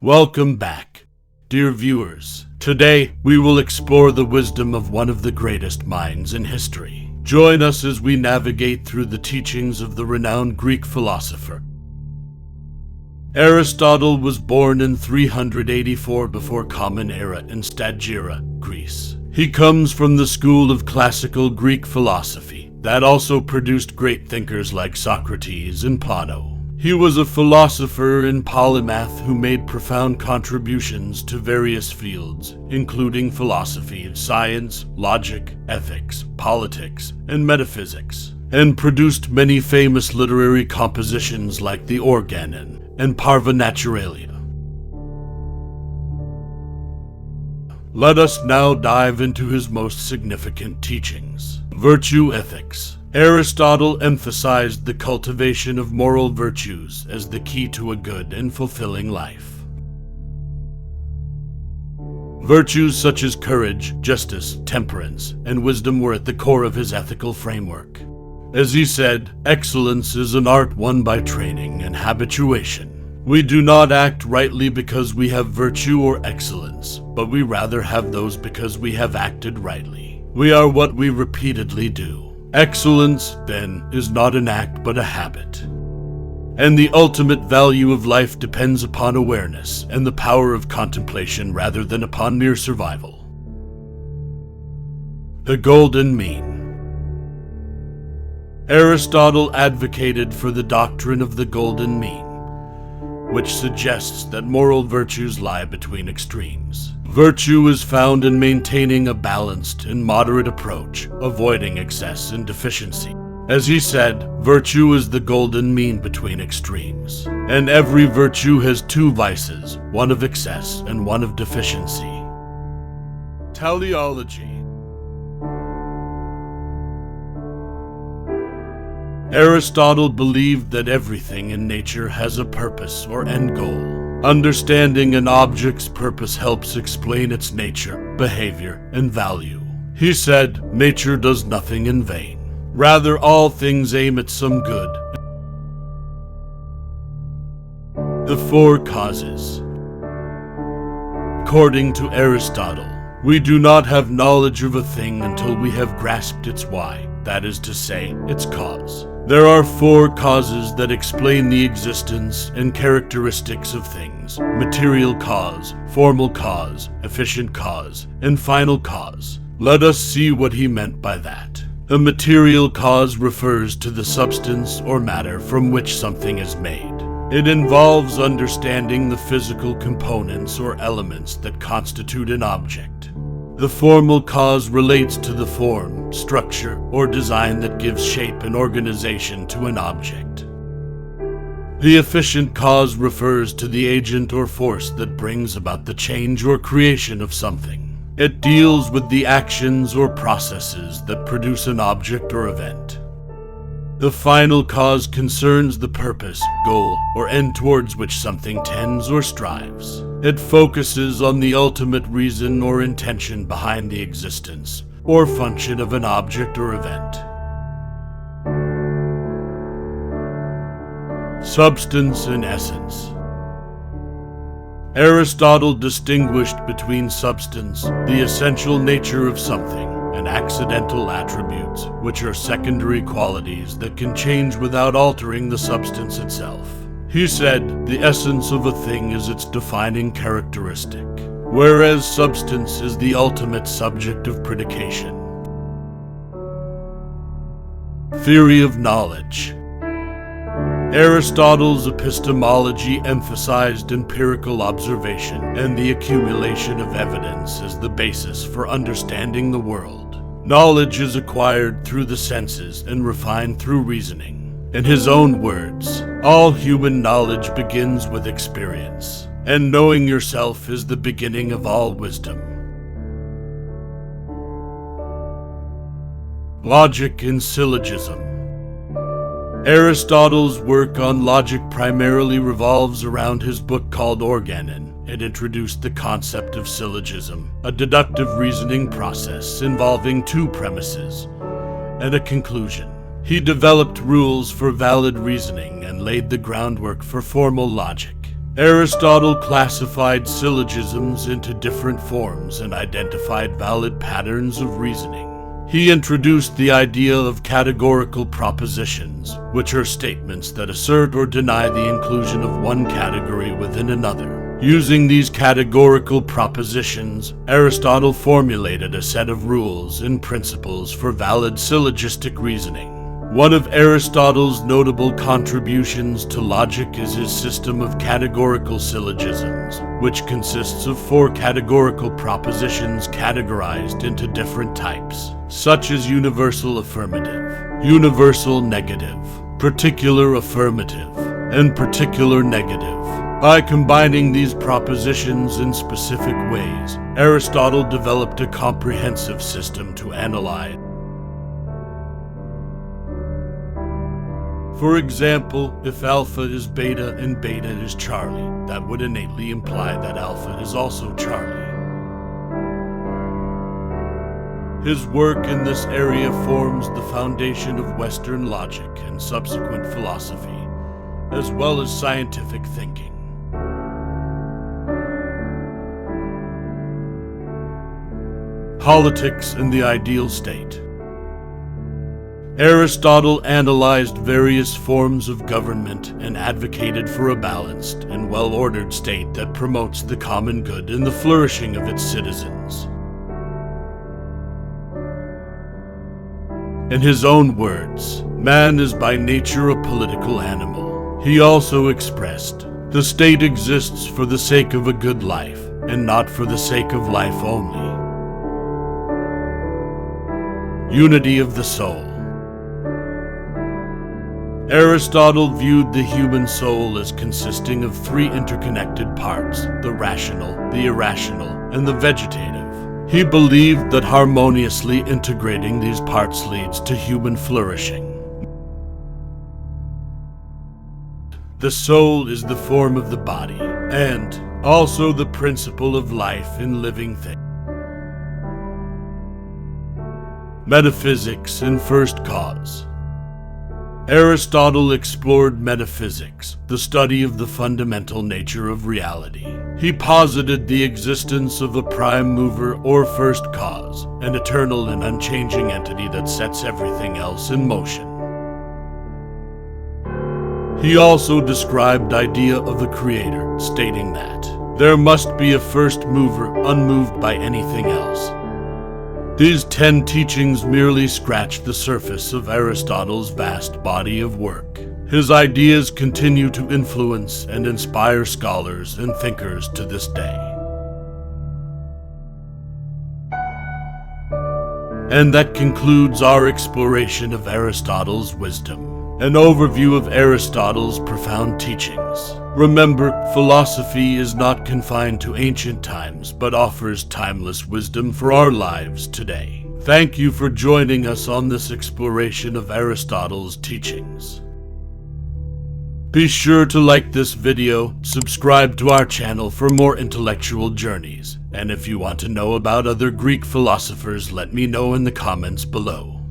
Welcome back, dear viewers. Today, we will explore the wisdom of one of the greatest minds in history. Join us as we navigate through the teachings of the renowned Greek philosopher. Aristotle was born in 384 before Common Era in Stagira, Greece. He comes from the school of classical Greek philosophy that also produced great thinkers like Socrates and Plato. He was a philosopher and polymath who made profound contributions to various fields, including philosophy, science, logic, ethics, politics, and metaphysics, and produced many famous literary compositions like the Organon and Parva Naturalia. Let us now dive into his most significant teachings. Virtue ethics. Aristotle emphasized the cultivation of moral virtues as the key to a good and fulfilling life. Virtues such as courage, justice, temperance, and wisdom were at the core of his ethical framework. As he said, excellence is an art won by training and habituation. We do not act rightly because we have virtue or excellence, but we rather have those because we have acted rightly. We are what we repeatedly do. Excellence, then, is not an act but a habit. And the ultimate value of life depends upon awareness and the power of contemplation rather than upon mere survival. The golden mean. Aristotle advocated for the doctrine of the golden mean, which suggests that moral virtues lie between extremes. Virtue is found in maintaining a balanced and moderate approach, avoiding excess and deficiency. As he said, virtue is the golden mean between extremes, and every virtue has two vices, one of excess and one of deficiency. Teleology. Aristotle believed that everything in nature has a purpose or end goal. Understanding an object's purpose helps explain its nature, behavior, and value. He said, nature does nothing in vain. Rather, all things aim at some good. The four causes. According to Aristotle, we do not have knowledge of a thing until we have grasped its why, that is to say, its cause. There are four causes that explain the existence and characteristics of things: material cause, formal cause, efficient cause, and final cause. Let us see what he meant by that. A material cause refers to the substance or matter from which something is made. It involves understanding the physical components or elements that constitute an object. The formal cause relates to the form, structure, or design that gives shape and organization to an object. The efficient cause refers to the agent or force that brings about the change or creation of something. It deals with the actions or processes that produce an object or event. The final cause concerns the purpose, goal, or end towards which something tends or strives. It focuses on the ultimate reason or intention behind the existence or function of an object or event. Substance and essence. Aristotle distinguished between substance, the essential nature of something, and accidental attributes, which are secondary qualities that can change without altering the substance itself. He said, the essence of a thing is its defining characteristic, whereas substance is the ultimate subject of predication. Theory of knowledge. Aristotle's epistemology emphasized empirical observation and the accumulation of evidence as the basis for understanding the world. Knowledge is acquired through the senses and refined through reasoning. In his own words, all human knowledge begins with experience, and knowing yourself is the beginning of all wisdom. Logic and syllogism. Aristotle's work on logic primarily revolves around his book called Organon. It introduced the concept of syllogism, a deductive reasoning process involving two premises and a conclusion. He developed rules for valid reasoning and laid the groundwork for formal logic. Aristotle classified syllogisms into different forms and identified valid patterns of reasoning. He introduced the idea of categorical propositions, which are statements that assert or deny the inclusion of one category within another. Using these categorical propositions, Aristotle formulated a set of rules and principles for valid syllogistic reasoning. One of Aristotle's notable contributions to logic is his system of categorical syllogisms, which consists of 4 categorical propositions categorized into different types, such as universal affirmative, universal negative, particular affirmative, and particular negative. By combining these propositions in specific ways, Aristotle developed a comprehensive system to analyze. For example, if alpha is beta and beta is Charlie, that would innately imply that alpha is also Charlie. His work in this area forms the foundation of Western logic and subsequent philosophy, as well as scientific thinking. Politics and the ideal state. Aristotle analyzed various forms of government and advocated for a balanced and well-ordered state that promotes the common good and the flourishing of its citizens. In his own words, man is by nature a political animal. He also expressed, the state exists for the sake of a good life, and not for the sake of life only. Unity of the soul. Aristotle viewed the human soul as consisting of 3 interconnected parts, the rational, the irrational, and the vegetative. He believed that harmoniously integrating these parts leads to human flourishing. The soul is the form of the body, and also the principle of life in living things. Metaphysics and first cause. Aristotle explored metaphysics, the study of the fundamental nature of reality. He posited the existence of a prime mover or first cause, an eternal and unchanging entity that sets everything else in motion. He also described the idea of a creator, stating that there must be a first mover unmoved by anything else. These 10 teachings merely scratch the surface of Aristotle's vast body of work. His ideas continue to influence and inspire scholars and thinkers to this day. And that concludes our exploration of Aristotle's wisdom, an overview of Aristotle's profound teachings. Remember, philosophy is not confined to ancient times, but offers timeless wisdom for our lives today. Thank you for joining us on this exploration of Aristotle's teachings. Be sure to like this video, subscribe to our channel for more intellectual journeys, and if you want to know about other Greek philosophers, let me know in the comments below.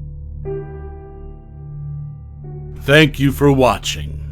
Thank you for watching.